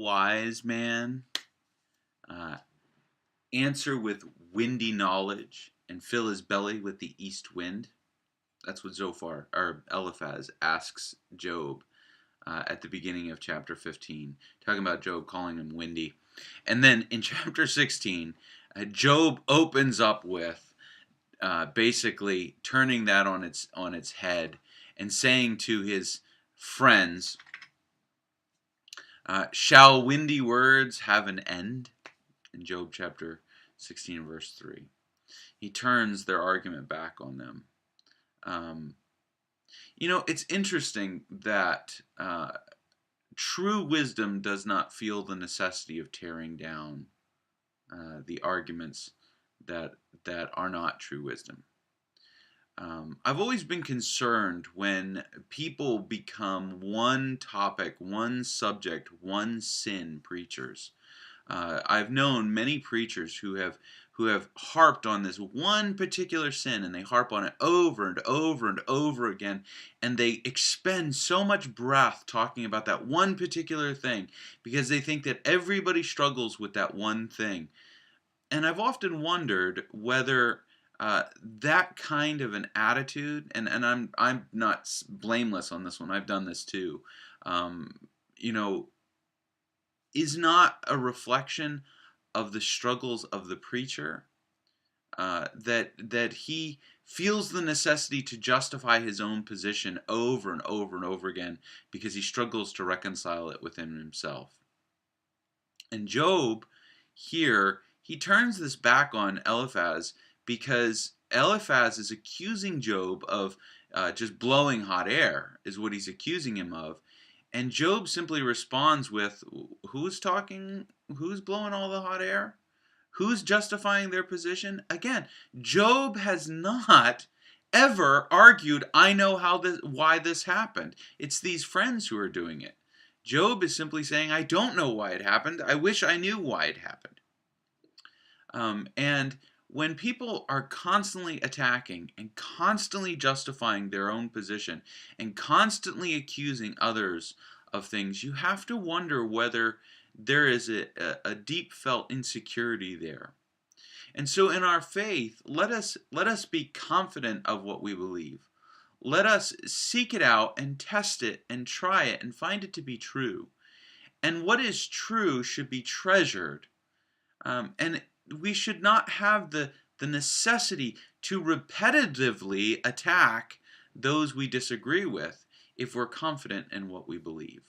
wise man uh, answer with windy knowledge and fill his belly with the east wind? That's what Zophar or Eliphaz asks Job at the beginning of chapter 15, talking about Job calling him windy. And then in chapter 16, Job opens up with basically turning that on its head and saying to his friends, "Shall windy words have an end?" In Job chapter 16, verse 3. He turns their argument back on them. Um, it's interesting that true wisdom does not feel the necessity of tearing down the arguments that are not true wisdom. I've always been concerned when people become one topic, one subject, one sin preachers. I've known many preachers who have harped on this one particular sin, and they harp on it over and over and over again, and they expend so much breath talking about that one particular thing because they think that everybody struggles with that one thing. And I've often wondered whether that kind of an attitude, and I'm not blameless on this one. I've done this too. Um, you know, is not a reflection of the struggles of the preacher. That he feels the necessity to justify his own position over and over and over again because he struggles to reconcile it within himself. And Job here, he turns this back on Eliphaz because Eliphaz is accusing Job of just blowing hot air, is what he's accusing him of. And Job simply responds with, who's talking? Who's blowing all the hot air? Who's justifying their position? Again, Job has not ever argued, I know why this happened. It's these friends who are doing it. Job is simply saying, I don't know why it happened. I wish I knew why it happened. And when people are constantly attacking and constantly justifying their own position and constantly accusing others of things, you have to wonder whether there is a deep felt insecurity there. And so in our faith, let us be confident of what we believe. Let us seek it out and test it and try it and find it to be true. And what is true should be treasured. And we should not have the necessity to repetitively attack those we disagree with if we're confident in what we believe.